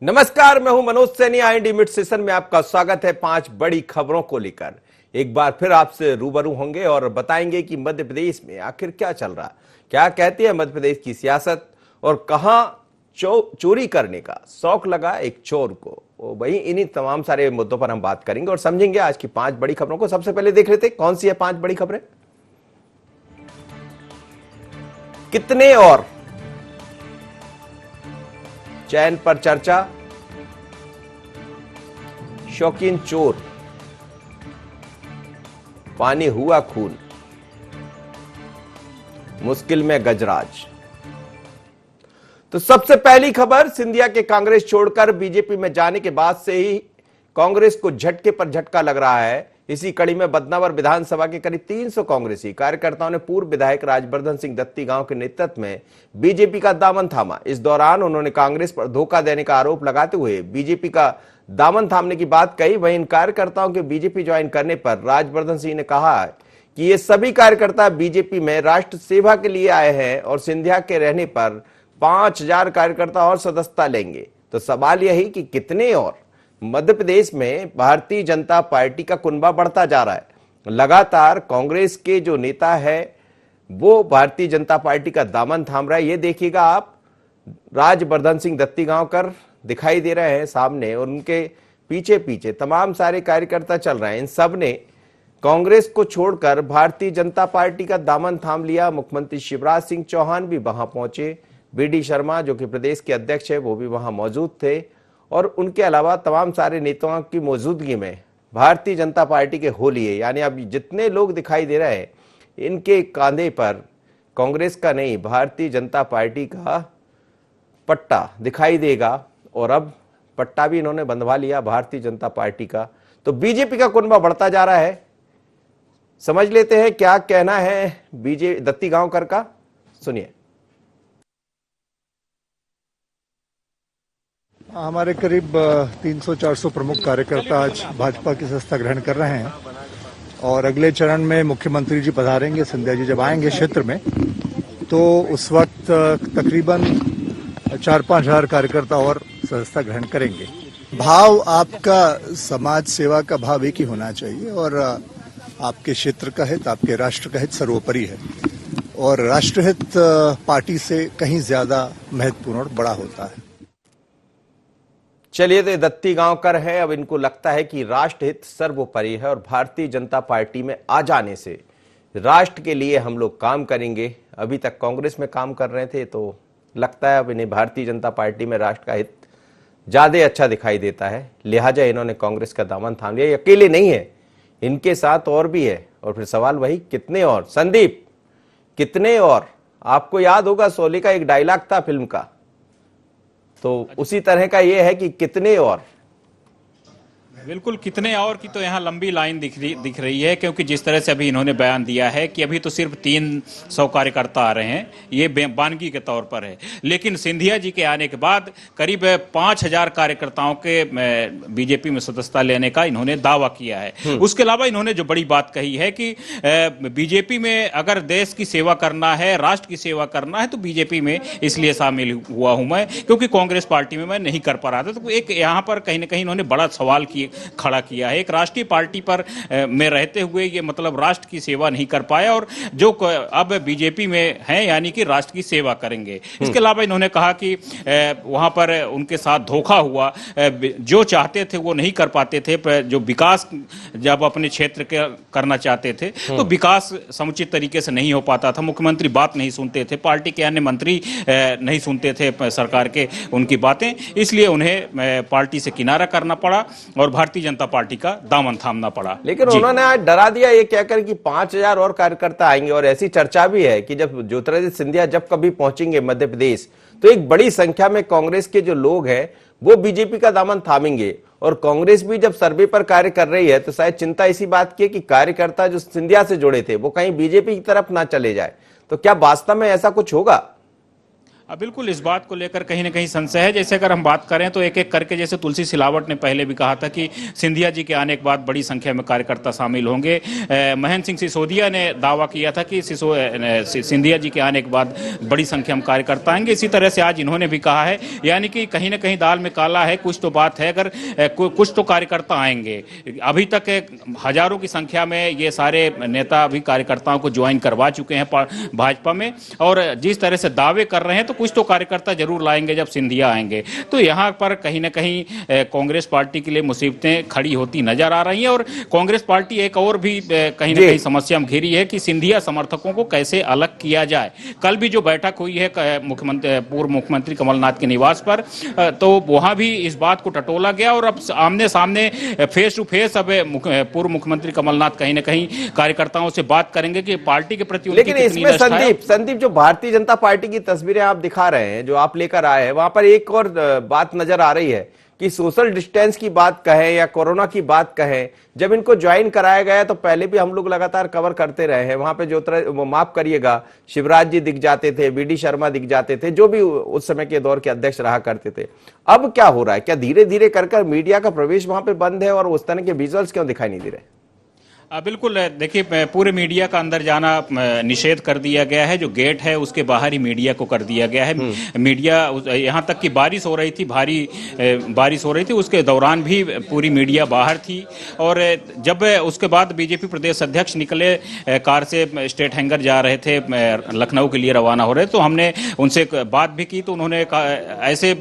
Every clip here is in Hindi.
नमस्कार, मैं हूं Manoj Saini. IND mid session में आपका स्वागत है। 5 बड़ी खबरों को लेकर एक बार फिर आपसे रूबरू होंगे और बताएंगे कि मध्य प्रदेश में आखिर क्या चल रहा, क्या कहती है मध्य प्रदेश की सियासत और कहां चोरी करने का शौक लगा एक चोर को। वही इन्हीं तमाम सारे मुद्दों पर हम बात करेंगे और समझेंगे आज की 5 बड़ी खबरों को। सबसे पहले देख लेते कौन सी है 5 बड़ी खबरें। कितने और चैन पर चर्चा, शौकीन चोर, पानी हुआ खून, मुश्किल में गजराज। तो सबसे पहली खबर, सिंधिया के कांग्रेस छोड़कर बीजेपी में जाने के बाद से ही कांग्रेस को झटके पर झटका लग रहा है। इसी कड़ी में बदनावर विधानसभा के करीब 300 कांग्रेसी कार्यकर्ताओं ने पूर्व विधायक राजवर्धन सिंह दत्तीगांव के नेतृत्व में बीजेपी का दामन थामा। इस दौरान उन्होंने कांग्रेस पर धोखा देने का आरोप लगाते हुए बीजेपी का दामन थामने की बात कही। वहीं इन कार्यकर्ताओं के बीजेपी ज्वाइन करने पर राजवर्धन सिंह ने कहा कि ये सभी कार्यकर्ता बीजेपी में राष्ट्र सेवा के लिए आए हैं और सिंधिया के रहने पर 5000 कार्यकर्ता और सदस्यता लेंगे। तो सवाल यही कि कितने और। मध्य प्रदेश में भारतीय जनता पार्टी का कुनबा बढ़ता जा रहा है। लगातार कांग्रेस के जो नेता है वो भारतीय जनता पार्टी का दामन थाम रहा है। ये देखिएगा आप, राजवर्धन सिंह दत्तीगांवकर दिखाई दे रहे हैं सामने और उनके पीछे पीछे तमाम सारे कार्यकर्ता चल रहे हैं। इन सब ने कांग्रेस को छोड़कर भारतीय जनता पार्टी का दामन थाम लिया। मुख्यमंत्री शिवराज सिंह चौहान भी वहां पहुंचे। बीडी शर्मा जो कि प्रदेश के अध्यक्ष है वो भी वहां मौजूद थे और उनके अलावा तमाम सारे नेताओं की मौजूदगी में भारतीय जनता पार्टी के होलिये, यानी अब जितने लोग दिखाई दे रहे हैं इनके कांधे पर कांग्रेस का नहीं भारतीय जनता पार्टी का पट्टा दिखाई देगा। और अब पट्टा भी इन्होंने बंधवा लिया भारतीय जनता पार्टी का। तो बीजेपी का कुनबा बढ़ता जा रहा है। समझ लेते हैं क्या कहना है दत्तीगांवकर का, सुनिए। हमारे करीब 300-400 प्रमुख कार्यकर्ता आज भाजपा की सदस्यता ग्रहण कर रहे हैं और अगले चरण में मुख्यमंत्री जी पधारेंगे। सिंधिया जी जब आएंगे क्षेत्र में तो उस वक्त तकरीबन 4-5 हजार कार्यकर्ता और सदस्यता ग्रहण करेंगे। भाव आपका समाज सेवा का भाव एक ही होना चाहिए और आपके क्षेत्र का हित, आपके राष्ट्र का हित सर्वोपरि है और राष्ट्रहित पार्टी से कहीं ज्यादा महत्वपूर्ण और बड़ा होता है। चलिए, तो दत्तीगांवकर है। अब इनको लगता है कि राष्ट्रहित सर्वोपरि है और भारतीय जनता पार्टी में आ जाने से राष्ट्र के लिए हम लोग काम करेंगे। अभी तक कांग्रेस में काम कर रहे थे तो लगता है अब इन्हें भारतीय जनता पार्टी में राष्ट्र का हित ज्यादा अच्छा दिखाई देता है, लिहाजा इन्होंने कांग्रेस का दामन थाम लिया। अकेले नहीं है, इनके साथ और भी है। और फिर सवाल वही, कितने और। संदीप, कितने और। आपको याद होगा शोले का एक डायलॉग था फिल्म का, तो उसी तरह का ये है कि कितने और। बिल्कुल, कितने और की तो यहाँ लंबी लाइन दिख रही है, क्योंकि जिस तरह से अभी इन्होंने बयान दिया है कि अभी तो सिर्फ 300 कार्यकर्ता आ रहे हैं, ये बानगी के तौर पर है। लेकिन सिंधिया जी के आने के बाद करीब 5000 कार्यकर्ताओं के बीजेपी में सदस्यता लेने का इन्होंने दावा किया है। उसके अलावा इन्होंने जो बड़ी बात कही है कि बीजेपी में अगर देश की सेवा करना है, राष्ट्र की सेवा करना है तो बीजेपी में इसलिए शामिल हुआ हूं मैं, क्योंकि कांग्रेस पार्टी में मैं नहीं कर पा रहा था। तो एक यहाँ पर कहीं ना कहीं इन्होंने बड़ा सवाल खड़ा किया है। एक राष्ट्रीय पार्टी पर में रहते हुए ये मतलब राष्ट्र की सेवा नहीं कर पाया और जो अब बीजेपी में हैं यानी कि राष्ट्र की सेवा करेंगे। इसके अलावा इन्होंने कहा कि वहां पर उनके साथ धोखा हुआ, जो चाहते थे वो नहीं कर पाते थे। जो विकास जब अपने क्षेत्र के करना चाहते थे तो विकास समुचित तरीके से नहीं हो पाता था। मुख्यमंत्री बात नहीं सुनते थे, पार्टी के अन्य मंत्री नहीं सुनते थे सरकार के उनकी बातें, इसलिए उन्हें पार्टी से किनारा करना पड़ा और भारतीय जनता पार्टी का दामन थामना पड़ा। लेकिन उन्होंने आज डरा दिया ये कहकर कि 5000 और कार्यकर्ता आएंगे। और ऐसी चर्चा भी है कि जब ज्योतिरादित्य सिंधिया जब कभी पहुंचेंगे मध्य प्रदेश तो एक बड़ी संख्या में कांग्रेस के जो लोग हैं वो बीजेपी का दामन थामेंगे। और कांग्रेस भी जब सर्वे पर कार्य कर रही है तो शायद चिंता इसी बात की है कि कार्यकर्ता जो सिंधिया से जुड़े थे वो कहीं बीजेपी की तरफ ना चले जाए। तो क्या वास्तव में ऐसा कुछ होगा? बिल्कुल इस बात को लेकर कहीं ना कहीं संशय है। जैसे अगर हम बात करें तो एक एक करके, जैसे तुलसी सिलावट ने पहले भी कहा था कि सिंधिया जी के आने के बाद बड़ी संख्या में कार्यकर्ता शामिल होंगे। महेंद्र सिंह सिसोदिया ने दावा किया था कि सिंधिया जी के आने के बाद बड़ी संख्या में कार्यकर्ता आएंगे। इसी तरह से आज इन्होंने भी कहा है, यानी कि कहीं ना कहीं दाल में काला है, कुछ तो बात है। अगर कुछ तो कार्यकर्ता आएंगे। अभी तक हजारों की संख्या में ये सारे नेता अभी कार्यकर्ताओं को ज्वाइन करवा चुके हैं भाजपा में, और जिस तरह से दावे कर रहे हैं तो कुछ तो कार्यकर्ता जरूर लाएंगे जब सिंधिया आएंगे। तो यहां पर कहीं ना कहीं कांग्रेस पार्टी के लिए मुसीबतें खड़ी होती नजर आ रही हैं। और कांग्रेस पार्टी एक और भी कहीं ना कहीं समस्या में घिरी है कि सिंधिया समर्थकों को कैसे अलग किया जाए। कल भी जो बैठक हुई है पूर्व मुख्यमंत्री कमलनाथ के निवास पर, तो वहां भी इस बात को टटोला गया। और अब आमने सामने फेस टू फेस अब पूर्व मुख्यमंत्री कमलनाथ कहीं ना कहीं कार्यकर्ताओं से बात करेंगे कि पार्टी के प्रति उनकी लेकिन इसमें संदीप जो भारतीय जनता पार्टी की तस्वीरें आप दिखा रहे हैं, जो आप लेकर आए हैं, वहां पर एक और बात नजर आ रही है कि सोशल डिस्टेंस की बात कहें या कोरोना की बात कहें, जब इनको ज्वाइन कराया गया तो पहले भी हम लोग लगातार कवर करते रहे हैं। वहां पे जो तरह, माफ करिएगा, शिवराज जी दिख जाते थे, बीडी शर्मा दिख जाते थे, जो भी उस समय के दौर के अध्यक्ष रहा करते थे। अब क्या हो रहा है? क्या धीरे धीरे कर मीडिया का प्रवेश वहां पे बंद है और उस तरह के विजुअल्स क्यों दिखाई नहीं दे रहे? बिल्कुल, देखिए पूरे मीडिया का अंदर जाना निषेध कर दिया गया है। जो गेट है उसके बाहर ही मीडिया को कर दिया गया है। मीडिया, यहाँ तक कि बारिश हो रही थी, भारी बारिश हो रही थी, उसके दौरान भी पूरी मीडिया बाहर थी। और जब उसके बाद बीजेपी प्रदेश अध्यक्ष निकले, कार से स्टेट हैंगर जा रहे थे, लखनऊ के लिए रवाना हो रहे, तो हमने उनसे बात भी की। तो उन्होंने ऐसे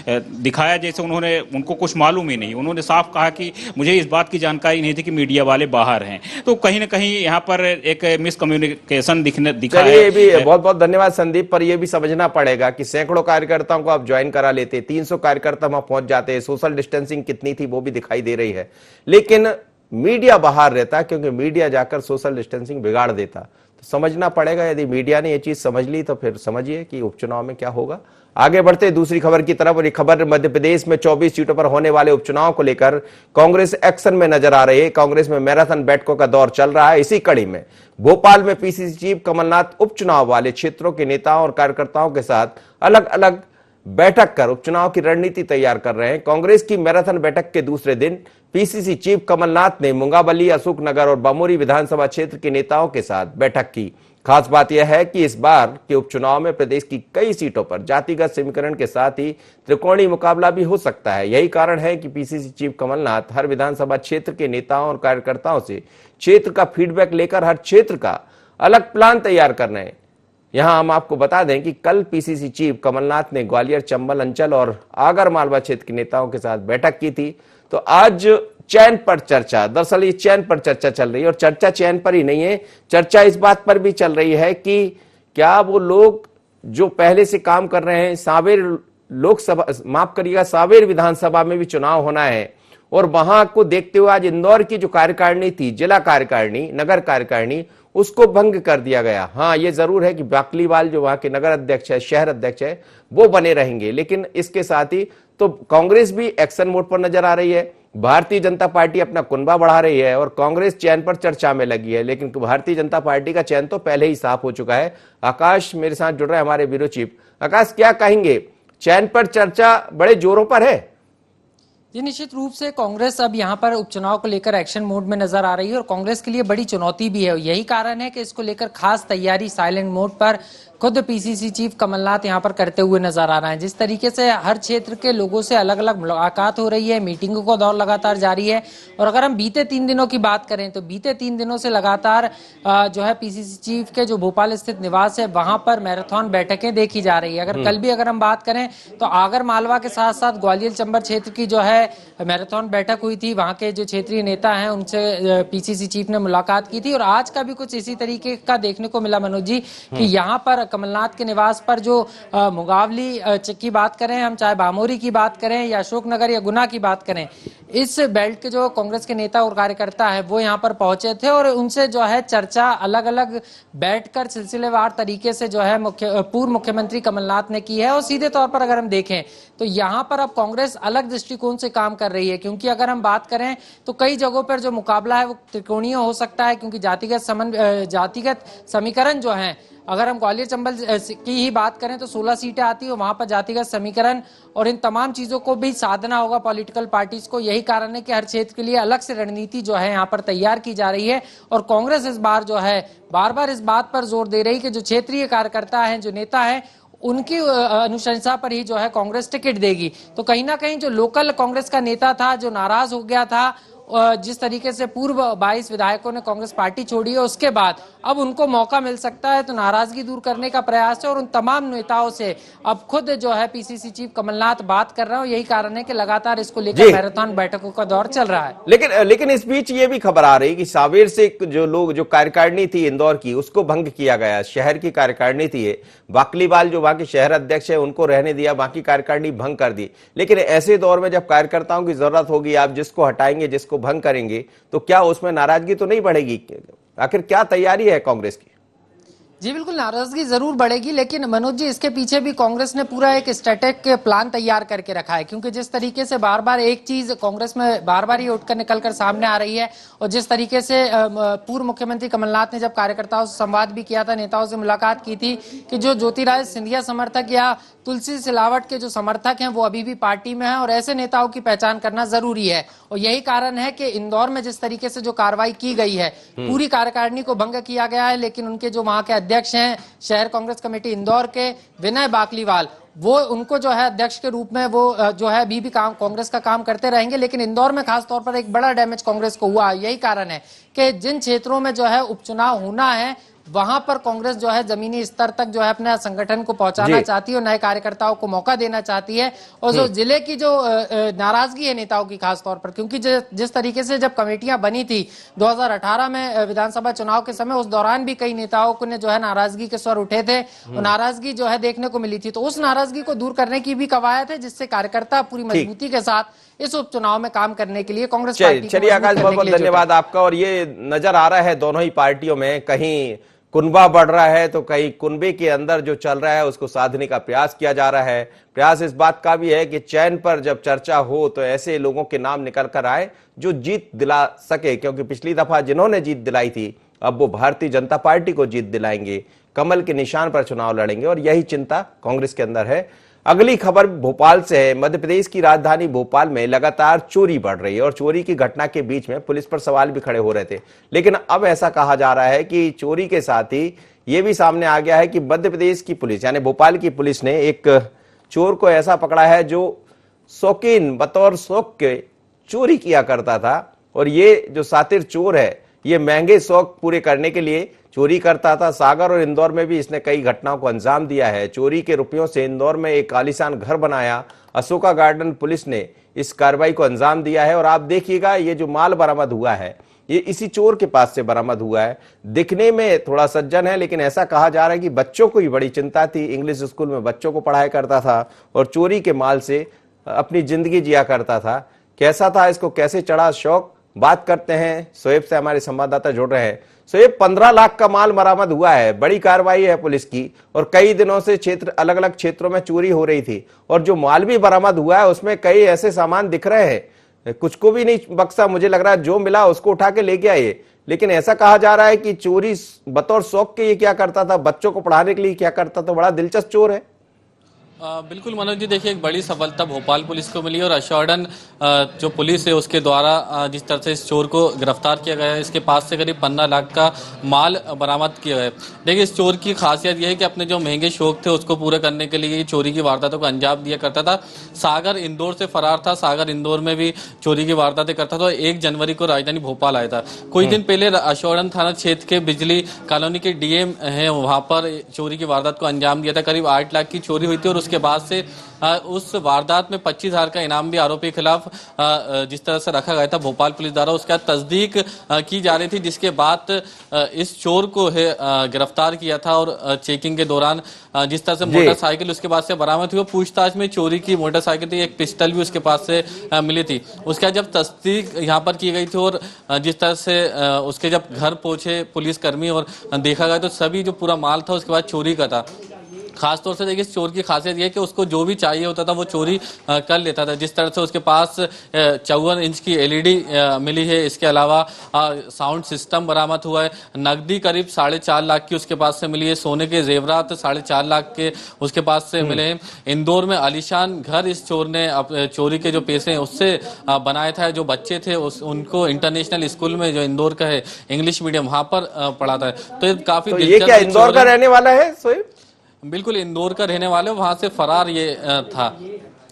दिखाया जैसे उनको कुछ मालूम ही नहीं। उन्होंने साफ कहा कि मुझे इस बात की जानकारी नहीं थी कि मीडिया वाले बाहर हैं। तो कहीं ना कहीं यहाँ पर एक मिसकम्युनिकेशन दिखा है। ये भी बहुत बहुत धन्यवाद संदीप। पर ये भी समझना पड़ेगा कि सैकड़ों कार्यकर्ताओं को आप ज्वाइन करा लेते, 300 कार्यकर्ता वहां पहुंच जाते, सोशल डिस्टेंसिंग कितनी थी वो भी दिखाई दे रही है, लेकिन मीडिया बाहर रहता, क्योंकि मीडिया जाकर सोशल डिस्टेंसिंग बिगाड़ देता। तो समझना पड़ेगा, यदि मीडिया ने यह चीज समझ ली तो फिर समझिए कि उपचुनाव में क्या होगा। आगे बढ़ते दूसरी खबर की तरफ। और ये खबर मध्य प्रदेश में 24 सीटों पर होने वाले उपचुनाव को लेकर कांग्रेस एक्शन में नजर आ रही है। कांग्रेस में मैराथन बैठकों का दौर चल रहा है। इसी कड़ी में भोपाल में पीसीसी चीफ कमलनाथ उपचुनाव वाले क्षेत्रों के नेताओं और कार्यकर्ताओं के साथ अलग अलग बैठक कर उपचुनाव की रणनीति तैयार कर रहे हैं। कांग्रेस की मैराथन बैठक के दूसरे दिन पीसीसी चीफ कमलनाथ ने मुंगाबली, अशोकनगर और बमोरी विधानसभा क्षेत्र के नेताओं के साथ बैठक की। खास बात यह है कि इस बार के उपचुनाव में प्रदेश की कई सीटों पर जातिगत समीकरण के साथ ही त्रिकोणीय मुकाबला भी हो सकता है। यही कारण है कि पीसीसी चीफ कमलनाथ हर विधानसभा क्षेत्र के नेताओं और कार्यकर्ताओं से क्षेत्र का फीडबैक लेकर हर क्षेत्र का अलग प्लान तैयार कर रहे हैं। यहां हम आपको बता दें कि कल पीसीसी चीफ कमलनाथ ने ग्वालियर, चंबल अंचल और आगर मालवा क्षेत्र के नेताओं के साथ बैठक की थी। तो आज चयन पर चर्चा, दरअसल ये चयन पर चर्चा चल रही है। और चर्चा चयन पर ही नहीं है, चर्चा इस बात पर भी चल रही है कि क्या वो लोग जो पहले से काम कर रहे हैं, सांवेर लोकसभा, माफ करिएगा, सांवेर विधानसभा में भी चुनाव होना है, और वहां को देखते हुए आज इंदौर की जो कार्यकारिणी थी, जिला कार्यकारिणी, नगर कार्यकारिणी, उसको भंग कर दिया गया। हाँ, ये जरूर है कि बाकलीवाल जो वहां के नगर अध्यक्ष है, शहर अध्यक्ष है, वो बने रहेंगे। लेकिन इसके साथ ही तो कांग्रेस भी एक्शन मोड पर नजर आ रही है। भारतीय जनता पार्टी अपना कुनबा बढ़ा रही है और कांग्रेस चयन पर चर्चा में लगी है। लेकिन भारतीय जनता पार्टी का चयन तो पहले ही साफ हो चुका है। आकाश मेरे साथ जुड़ रहे हैं, हमारे ब्यूरो चीफ। आकाश, क्या कहेंगे, चयन पर चर्चा बड़े जोरों पर है? जी, निश्चित रूप से कांग्रेस अब यहाँ पर उपचुनाव को लेकर एक्शन मोड में नजर आ रही है और कांग्रेस के लिए बड़ी चुनौती भी है। यही कारण है कि इसको लेकर खास तैयारी साइलेंट मोड पर खुद पीसीसी चीफ कमलनाथ यहाँ पर करते हुए नजर आ रहे हैं। जिस तरीके से हर क्षेत्र के लोगों से अलग अलग मुलाकात हो रही है, मीटिंगों का दौर लगातार जारी है। और अगर हम बीते 3 दिनों की बात करें तो बीते 3 दिनों से लगातार जो है पीसीसी चीफ के जो भोपाल स्थित निवास है वहां पर मैराथन बैठकें देखी जा रही है। कल भी अगर हम बात करें तो आगर मालवा के साथ साथ ग्वालियर चंबल क्षेत्र की जो है मैराथन बैठक हुई थी। वहां के जो क्षेत्रीय नेता हैं उनसे पीसीसी चीफ ने मुलाकात की थी। और आज का भी कुछ इसी तरीके का देखने को मिला मनोज जी, कि यहाँ पर कमलनाथ के निवास पर जो मुंगावली की बात करें हम, चाहे बामोरी की बात करें या अशोकनगर या गुना की बात करें, इस बेल्ट के जो कांग्रेस के नेता और कार्यकर्ता है वो यहाँ पर पहुंचे थे और उनसे जो है चर्चा अलग अलग बैठकर सिलसिलेवार तरीके से जो है पूर्व मुख्यमंत्री कमलनाथ ने की है। और सीधे तौर पर अगर हम देखें तो यहाँ पर अब कांग्रेस अलग दृष्टिकोण से से काम कर रही है, क्योंकि अगर हम बात करें तो कई जगहों पर जो मुकाबला है वो त्रिकोणीय हो सकता है, क्योंकि जातिगत समीकरण जो है, अगर हम ग्वालियर चंबल की ही बात करें तो 16 सीटें आती है, वहां पर जातिगत समीकरण और इन तमाम चीजों को भी साधना होगा पॉलिटिकल पार्टीज को। यही कारण है कि हर क्षेत्र के लिए अलग से रणनीति जो है यहाँ पर तैयार की जा रही है, और कांग्रेस इस बार जो है बार बार इस बात पर जोर दे रही है कि जो क्षेत्रीय कार्यकर्ता है, जो नेता है, उनकी अनुशंसा पर ही जो है कांग्रेस टिकट देगी। तो कहीं ना कहीं जो लोकल कांग्रेस का नेता था, जो नाराज हो गया था जिस तरीके से पूर्व 22 विधायकों ने कांग्रेस पार्टी छोड़ी है, उसके बाद अब उनको मौका मिल सकता है, तो नाराजगी दूर करने का प्रयास है। और उन तमाम नेताओं से अब खुद जो है पीसीसी चीफ कमलनाथ बात कर रहे हैं, यही कारण है कि लगातार इसको लेकर मैराथन बैठकों का दौर चल रहा है। लेकिन इस बीच ये भी खबर आ रही कि सावेर से जो कार्यकारिणी थी इंदौर की, उसको भंग किया गया। शहर की कार्यकारिणी थी, बाकलीवाल जो वहां के शहर अध्यक्ष है उनको रहने दिया, बाकी कार्यकारिणी भंग कर दी। लेकिन ऐसे दौर में जब कार्यकर्ताओं की जरूरत होगी, आप जिसको हटाएंगे, जिसको भंग करेंगे, तो क्या उसमें नाराजगी तो नहीं बढ़ेगी? आखिर क्या तैयारी है कांग्रेस की? जी बिल्कुल, नाराजगी जरूर बढ़ेगी, लेकिन मनोज जी इसके पीछे भी कांग्रेस ने पूरा एक स्ट्रेटेजिक प्लान तैयार करके रखा है, क्योंकि जिस तरीके से बार बार एक चीज कांग्रेस में बार बार ही उठकर निकलकर सामने आ रही है, और जिस तरीके से पूर्व मुख्यमंत्री कमलनाथ ने जब कार्यकर्ताओं से संवाद भी किया था, नेताओं से मुलाकात की थी, कि जो ज्योतिरादित्य सिंधिया समर्थक या तुलसी सिलावट के जो समर्थक हैं वो अभी भी पार्टी में हैं, और ऐसे नेताओं की पहचान करना जरूरी है। और यही कारण है कि इंदौर में जिस तरीके से जो कार्रवाई की गई है, पूरी कार्यकारिणी को भंग किया गया है, लेकिन उनके जो वहां के अध्यक्ष हैं शहर कांग्रेस कमेटी इंदौर के विनय बाकलीवाल, वो उनको जो है अध्यक्ष के रूप में वो जो है अभी भी काम कांग्रेस का काम करते रहेंगे। लेकिन इंदौर में खास तौर पर एक बड़ा डैमेज कांग्रेस को हुआ। यही कारण है कि जिन क्षेत्रों में जो है उपचुनाव होना है, वहां पर कांग्रेस जो है जमीनी स्तर तक जो है अपने संगठन को पहुंचाना चाहती है और नए कार्यकर्ताओं को मौका देना चाहती है। और जो जिले की जो नाराजगी है नेताओं की खास तौर पर, क्योंकि जिस तरीके से जब कमेटियां बनी थी 2018 में विधानसभा चुनाव के समय, उस दौरान भी कई नेताओं को ने जो है नाराजगी के स्वर उठे थे, और नाराजगी जो है देखने को मिली थी। तो उस नाराजगी को दूर करने की भी कवायद है, जिससे कार्यकर्ता पूरी मजबूती के साथ इस उपचुनाव में काम करने के लिए कांग्रेस पार्टी। चलिए आकाश, बहुत बहुत धन्यवाद आपका। और ये नजर आ रहा है दोनों ही पार्टियों में कहीं कुनबा बढ़ रहा है, तो कहीं कुनबे के अंदर जो चल रहा है उसको साधने का प्रयास किया जा रहा है। प्रयास इस बात का भी है कि चयन पर जब चर्चा हो तो ऐसे लोगों के नाम निकल कर आए जो जीत दिला सके, क्योंकि पिछली दफा जिन्होंने जीत दिलाई थी अब वो भारतीय जनता पार्टी को जीत दिलाएंगे, कमल के निशान पर चुनाव लड़ेंगे, और यही चिंता कांग्रेस के अंदर है। अगली खबर भोपाल से है। मध्य प्रदेश की राजधानी भोपाल में लगातार चोरी बढ़ रही है, और चोरी की घटना के बीच में पुलिस पर सवाल भी खड़े हो रहे थे। लेकिन अब ऐसा कहा जा रहा है कि चोरी के साथ ही यह भी सामने आ गया है कि मध्य प्रदेश की पुलिस यानी भोपाल की पुलिस ने एक चोर को ऐसा पकड़ा है जो शौकीन बतौर शौक के चोरी किया करता था। और ये जो सातिर चोर है, ये महंगे शौक पूरे करने के लिए चोरी करता था। सागर और इंदौर में भी इसने कई घटनाओं को अंजाम दिया है। चोरी के रुपयों से इंदौर में एक आलीशान घर बनाया। अशोका गार्डन पुलिस ने इस कार्रवाई को अंजाम दिया है। और आप देखिएगा, ये जो माल बरामद हुआ है ये इसी चोर के पास से बरामद हुआ है। दिखने में थोड़ा सज्जन है, लेकिन ऐसा कहा जा रहा है कि बच्चों को ही बड़ी चिंता थी। इंग्लिश स्कूल में बच्चों को पढ़ाया करता था और चोरी के माल से अपनी जिंदगी जिया करता था। कैसा था, इसको कैसे चढ़ा शौक, बात करते हैं। शोएब से हमारे संवाददाता जुड़ रहे हैं। शोएब, 15 लाख का माल बरामद हुआ है, बड़ी कार्रवाई है पुलिस की, और कई दिनों से अलग अलग क्षेत्रों में चोरी हो रही थी, और जो माल भी बरामद हुआ है उसमें कई ऐसे सामान दिख रहे हैं, कुछ को भी नहीं बख्शा। मुझे लग रहा है जो मिला उसको उठा के ले गया ये। लेकिन ऐसा कहा जा रहा है कि चोरी बतौर शौक के ये क्या करता था, बच्चों को पढ़ाने के लिए क्या करता था। बड़ा दिलचस्प चोर है। बिल्कुल मनोज जी, देखिए एक बड़ी सफलता भोपाल पुलिस को मिली, और अशोर्डन जो पुलिस है उसके द्वारा जिस तरह से इस चोर को गिरफ्तार किया गया है, इसके पास से करीब 15 लाख का माल बरामद किया है। देखिए इस चोर की खासियत यह है कि अपने जो महंगे शौक थे उसको पूरे करने के लिए चोरी की वारदातों को अंजाम दिया करता था। सागर इंदौर से फरार था, सागर इंदौर में भी चोरी की वारदातें करता था। 1 जनवरी को राजधानी भोपाल आया था। कुछ दिन पहले अशोर्डन थाना क्षेत्र के बिजली कॉलोनी के डीएम है, वहां पर चोरी की वारदात को अंजाम दिया था। करीब 8 लाख की चोरी हुई थी, और उसके बाद से उस वारदात में 25,000 का इनाम भी आरोपी के खिलाफ जिस तरह से रखा गया था भोपाल पुलिस द्वारा, उसका तस्दीक की जा रही थी, जिसके बाद इस चोर को है गिरफ्तार किया था। और चेकिंग के दौरान जिस तरह से मोटरसाइकिल उसके पास से बरामद हुई, पूछताछ में चोरी की मोटरसाइकिल थी, एक पिस्टल भी उसके पास से मिली थी। उसके बाद जब तस्दीक यहाँ पर की गई थी और जिस तरह से उसके जब घर पहुंचे पुलिसकर्मी और देखा गया, तो सभी जो पूरा माल था उसके बाद चोरी का था। खासतौर से देखिए इस चोर की खासियत यह है कि उसको जो भी चाहिए होता था वो चोरी कर लेता था। जिस तरह से उसके पास 54 इंच की एलईडी मिली है, इसके अलावा साउंड सिस्टम बरामद हुआ है, नकदी करीब 4.5 लाख की उसके पास से मिली है, सोने के जेवरात 4.5 लाख के उसके पास से मिले हैं। इंदौर में आलीशान घर इस चोर ने चोरी के जो पैसे हैं उससे बनाया था। जो बच्चे थे उनको इंटरनेशनल स्कूल में जो इंदौर का है इंग्लिश मीडियम वहां पर पढ़ाता है। तो ये काफी तो ये क्या इंदौर का रहने वाला है सोएब? बिल्कुल इंदौर का रहने वाले, वहां से फरार ये था।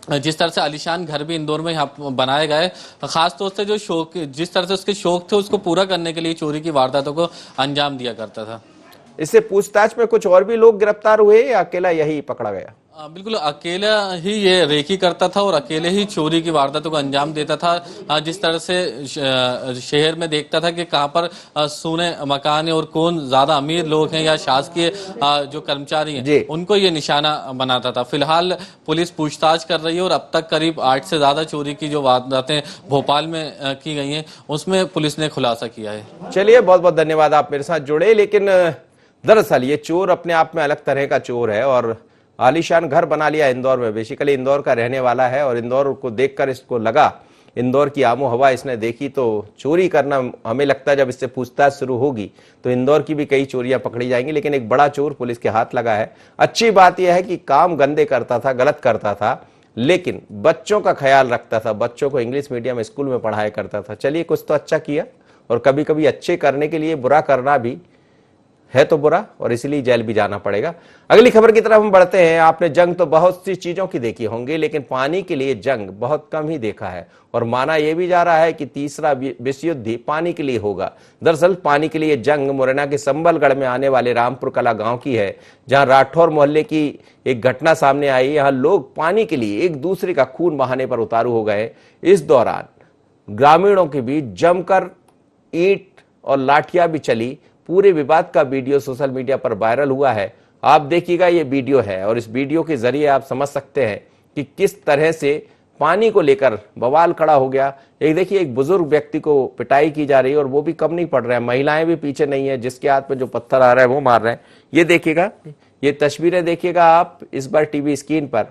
जिस तरह से आलीशान घर भी इंदौर में यहाँ बनाया गया है, खास तौर से जो शौक, जिस तरह से उसके शौक थे उसको पूरा करने के लिए चोरी की वारदातों को अंजाम दिया करता था। इससे पूछताछ में कुछ और भी लोग गिरफ्तार हुए या अकेला यही पकड़ा गया? बिल्कुल अकेला ही ये रेकी करता था और अकेले ही चोरी की वारदातों को अंजाम देता था। जिस तरह से शहर में देखता था कि कहां पर सोने मकान है और कौन ज्यादा अमीर लोग हैं या शासकीय जो कर्मचारी हैं उनको ये निशाना बनाता था। फिलहाल पुलिस पूछताछ कर रही है और अब तक करीब 8 से ज्यादा चोरी की जो वारदातें भोपाल में की गई हैं उसमें पुलिस ने खुलासा किया है। चलिए, बहुत बहुत धन्यवाद, आप मेरे साथ जुड़े। लेकिन दरअसल ये चोर अपने आप में अलग तरह का चोर है और आलीशान घर बना लिया इंदौर में। बेसिकली इंदौर का रहने वाला है और इंदौर को देखकर इसको लगा, इंदौर की आमो हवा इसने देखी तो चोरी करना, हमें लगता है जब इससे पूछताछ शुरू होगी तो इंदौर की भी कई चोरियां पकड़ी जाएंगी। लेकिन एक बड़ा चोर पुलिस के हाथ लगा है। अच्छी बात यह है कि काम गंदे करता था, गलत करता था, लेकिन बच्चों का ख्याल रखता था, बच्चों को इंग्लिश मीडियम स्कूल में पढ़ाया करता था। चलिए, कुछ तो अच्छा किया, और कभी कभी अच्छे करने के लिए बुरा करना भी है तो बुरा, और इसलिए जेल भी जाना पड़ेगा। अगली खबर की तरफ हम बढ़ते हैं। आपने जंग तो बहुत सी चीजों की देखी होंगी, लेकिन पानी के लिए जंग बहुत कम ही देखा है, और माना यह भी जा रहा है कि तीसरा विश्व युद्ध पानी के लिए होगा। दरअसल पानी के लिए जंग मुरैना के संबलगढ़ में आने वाले रामपुर कला गांव की है, जहां राठौर मोहल्ले की एक घटना सामने आई। यहां लोग पानी के लिए एक दूसरे का खून बहाने पर उतारू हो गए। इस दौरान ग्रामीणों के बीच जमकर ईंट और लाठियां भी चली। पूरे विवाद का वीडियो सोशल मीडिया पर वायरल हुआ है। आप देखिएगा, ये वीडियो है और इस वीडियो के जरिए आप समझ सकते हैं कि किस तरह से पानी को लेकर बवाल खड़ा हो गया। एक देखिए, एक बुजुर्ग व्यक्ति को पिटाई की जा रही है और वो भी कम नहीं पड़ रहा है, महिलाएं भी पीछे नहीं है, जिसके हाथ में जो पत्थर आ रहा है वो मार रहे हैं। ये देखिएगा, ये तस्वीरें देखिएगा आप इस बार टीवी स्क्रीन पर।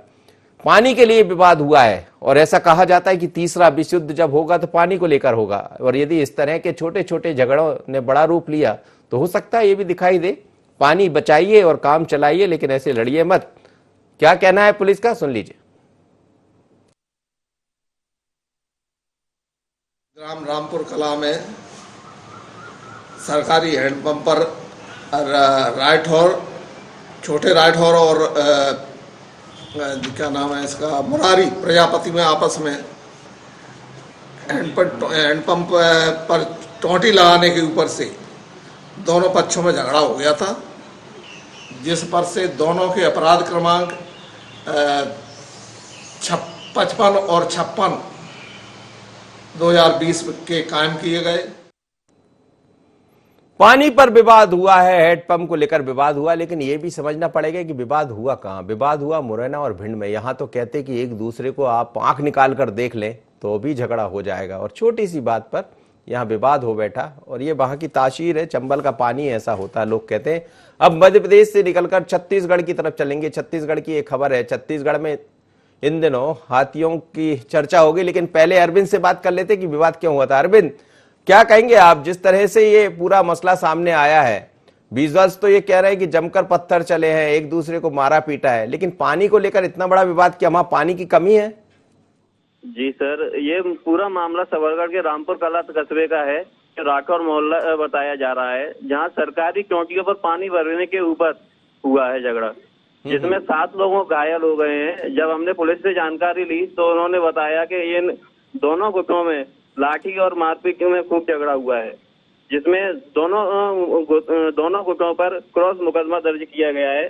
पानी के लिए विवाद हुआ है और ऐसा कहा जाता है कि तीसरा विश्व युद्ध जब होगा तो पानी को लेकर होगा, और यदि इस तरह के छोटे छोटे झगड़ों ने बड़ा रूप लिया तो हो सकता है ये भी दिखाई दे। पानी बचाइए और काम चलाइए, लेकिन ऐसे लड़िए मत। क्या कहना है पुलिस का, सुन लीजिए। ग्राम रामपुर कला में सरकारी हैंडपंप पर राठौर, छोटे राठौर और क्या नाम है इसका, मुरारी प्रजापति में आपस में हैंडपंप पर टोंटी लगाने के ऊपर से दोनों पक्षों में झगड़ा हो गया था, जिस पर से दोनों के अपराध क्रमांक 55 और 56 2020 के कायम किए गए। पानी पर विवाद हुआ है, हैंडपंप को लेकर विवाद हुआ, लेकिन यह भी समझना पड़ेगा कि विवाद हुआ कहां। विवाद हुआ मुरैना और भिंड में। यहां तो कहते कि एक दूसरे को आप आंख निकाल कर देख लें तो भी झगड़ा हो जाएगा, और छोटी सी बात पर यहाँ विवाद हो बैठा। और ये वहां की तासीर है, चंबल का पानी ऐसा होता है, लोग कहते हैं। अब मध्य प्रदेश से निकलकर छत्तीसगढ़ की तरफ चलेंगे। छत्तीसगढ़ की एक खबर है, छत्तीसगढ़ में इन दिनों हाथियों की चर्चा होगी, लेकिन पहले अरविंद से बात कर लेते कि विवाद क्यों हुआ था। अरविंद, क्या कहेंगे आप, जिस तरह से ये पूरा मसला सामने आया है? विजुअल्स तो ये कह रहे हैं कि जमकर पत्थर चले हैं, एक दूसरे को मारा पीटा है, लेकिन पानी को लेकर इतना बड़ा विवाद, क्या वहां पानी की कमी है? जी सर, ये पूरा मामला सबलगढ़ के रामपुर कला कस्बे का है। राठौर मोहल्ला बताया जा रहा है, जहां सरकारी टोंटियों पर पानी भरने के ऊपर हुआ है झगड़ा, जिसमें 7 लोगों घायल हो गए हैं। जब हमने पुलिस से जानकारी ली तो उन्होंने बताया कि इन दोनों गुटों में लाठी और मारपीट में खूब झगड़ा हुआ है, जिसमें दोनों गुटों पर क्रॉस मुकदमा दर्ज किया गया है।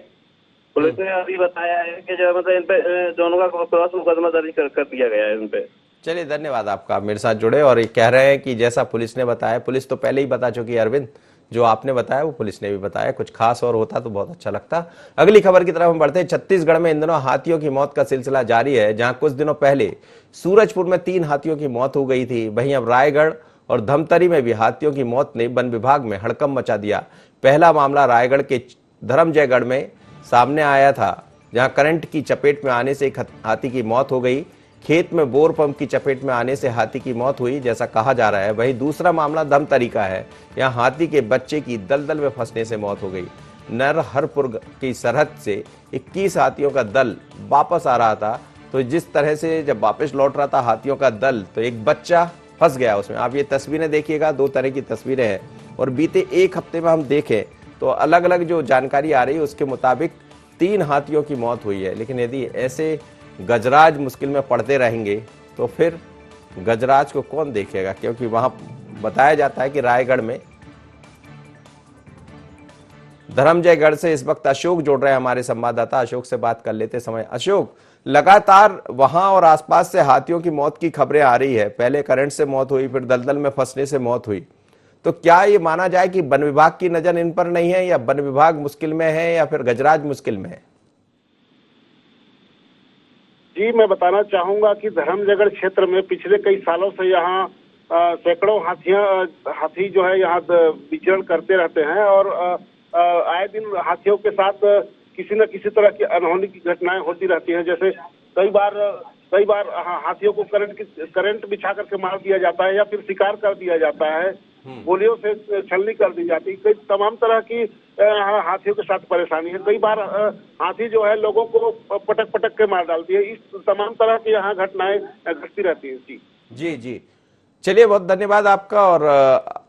पुलिस ने अभी बताया है कि जो मतलब इन पे दोनों का क्रॉस मुकदमा दर्ज कर दिया गया है इन पे। चलिए, धन्यवाद आपका, मेरे साथ जुड़े। और ये कह रहे हैं कि जैसा पुलिस ने बताया, पुलिस तो पहले ही बता चुकी है अरविंद, जो आपने बताया वो पुलिस ने भी बताया। कुछ खास और होता तो बहुत अच्छा लगता। अगली खबर की तरफ हम बढ़ते हैं। छत्तीसगढ़ में इन दिनों हाथियों की मौत का सिलसिला जारी है, जहां कुछ दिनों पहले सूरजपुर में 3 हाथियों की मौत हो गई थी। वहीं अब रायगढ़ और धमतरी में भी हाथियों की मौत ने वन विभाग में हड़कंप मचा दिया। पहला मामला रायगढ़ के धर्मजयगढ़ में सामने आया था, जहां करंट की चपेट में आने से एक हाथी की मौत हो गई। खेत में बोर पंप की चपेट में आने से हाथी की मौत हुई, जैसा कहा जा रहा है। वहीं दूसरा मामला धमतरी का है। यहाँ हाथी के बच्चे की दलदल में फंसने से मौत हो गई। नरहरपुर की सरहद से 21 हाथियों का दल वापस आ रहा था, तो जिस तरह से जब वापस लौट रहा था हाथियों का दल, तो एक बच्चा फंस गया उसमें। आप ये तस्वीरें देखिएगा, दो तरह की तस्वीरें हैं। और बीते एक हफ्ते में हम देखें तो अलग अलग जो जानकारी आ रही है उसके मुताबिक 3 हाथियों की मौत हुई है। लेकिन यदि ऐसे गजराज मुश्किल में पड़ते रहेंगे तो फिर गजराज को कौन देखेगा, क्योंकि वहां बताया जाता है कि रायगढ़ में धर्मजयगढ़ से इस वक्त अशोक जोड़ रहे हैं हमारे संवाददाता। अशोक से बात कर लेते समय। अशोक, लगातार वहां और आसपास से हाथियों की मौत की खबरें आ रही है। पहले करंट से मौत हुई, फिर दलदल में फंसने से मौत हुई, तो क्या ये माना जाए कि वन विभाग की नजर इन पर नहीं है, या वन विभाग मुश्किल में है, या फिर गजराज मुश्किल में है? जी, मैं बताना चाहूंगा कि धर्मजयगढ़ क्षेत्र में पिछले कई सालों से यहाँ सैकड़ों हाथी जो है यहाँ विचरण करते रहते हैं और आए दिन हाथियों के साथ किसी न किसी तरह की अनहोनी की घटनाएं होती रहती हैं। जैसे कई बार हाथियों को करंट बिछा करके मार दिया जाता है या फिर शिकार कर दिया जाता है, गोलियों से छलनी कर दी जाती है। कई तमाम तरह की हाथियों के साथ परेशानी है। कई बार हाथी जो है लोगों को पटक पटक के मार डालती है। इस तमाम तरह की यहाँ घटनाएं घटती रहती हैं। जी जी, चलिए, बहुत धन्यवाद आपका। और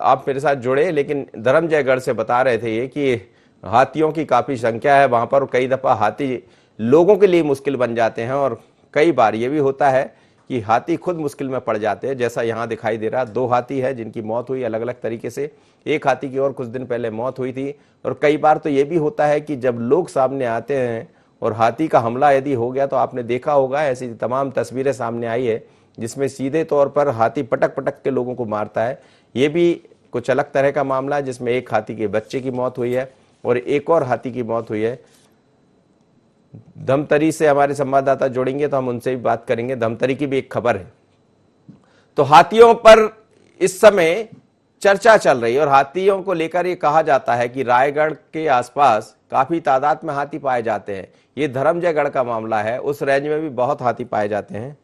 आप मेरे साथ जुड़े। लेकिन धर्मजयगढ़ से बता रहे थे ये कि हाथियों की काफी संख्या है वहां पर। कई दफा हाथी लोगों के लिए मुश्किल बन जाते हैं, और कई बार ये भी होता है कि हाथी खुद मुश्किल में पड़ जाते हैं, जैसा यहाँ दिखाई दे रहा। 2 हाथी है जिनकी मौत हुई अलग अलग तरीके से। एक हाथी की और कुछ दिन पहले मौत हुई थी। और कई बार तो ये भी होता है कि जब लोग सामने आते हैं और हाथी का हमला यदि हो गया, तो आपने देखा होगा ऐसी तमाम तस्वीरें सामने आई है जिसमें सीधे तौर पर हाथी पटक पटक के लोगों को मारता है। ये भी कुछ अलग तरह का मामला है, जिसमें एक हाथी के बच्चे की मौत हुई है और एक और हाथी की मौत हुई है। धमतरी से हमारे संवाददाता जुड़ेंगे तो हम उनसे भी बात करेंगे। धमतरी की भी एक खबर है। तो हाथियों पर इस समय चर्चा चल रही है, और हाथियों को लेकर ये कहा जाता है कि रायगढ़ के आसपास काफी तादाद में हाथी पाए जाते हैं। ये धर्मजयगढ़ का मामला है, उस रेंज में भी बहुत हाथी पाए जाते हैं।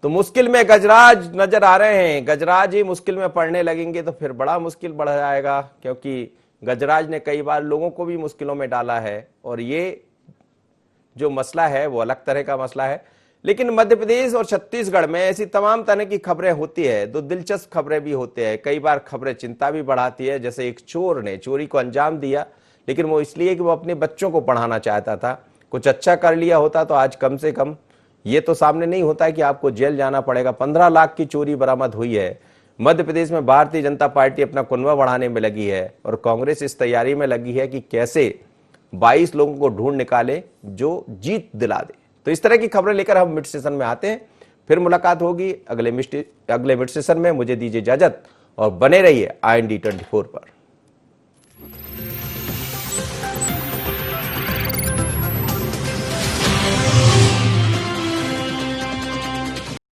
तो मुश्किल में गजराज नजर आ रहे हैं। गजराज ही मुश्किल में पड़ने लगेंगे तो फिर बड़ा मुश्किल बढ़ जाएगा, क्योंकि गजराज ने कई बार लोगों को भी मुश्किलों में डाला है। और ये जो मसला है वो अलग तरह का मसला है। लेकिन मध्य प्रदेश और छत्तीसगढ़ में ऐसी तमाम तरह की खबरें होती है, तो दिलचस्प खबरें भी होती है। कई बार खबरें चिंता भी बढ़ाती है। जैसे एक चोर ने चोरी को अंजाम दिया, लेकिन वो इसलिए कि वो अपने बच्चों को पढ़ाना चाहता था। कुछ अच्छा कर लिया होता तो आज कम से कम ये तो सामने नहीं होता है कि आपको जेल जाना पड़ेगा। 15 लाख की चोरी बरामद हुई है। मध्य प्रदेश में भारतीय जनता पार्टी अपना कुनबा बढ़ाने में लगी है, और कांग्रेस इस तैयारी में लगी है कि कैसे 22 लोगों को ढूंढ निकाले जो जीत दिला दे। तो इस तरह की खबरें लेकर हम मिड सेशन में आते हैं। फिर मुलाकात होगी अगले मिड सेशन में। मुझे दीजिए इजाजत और बने रहिए IND 24 पर।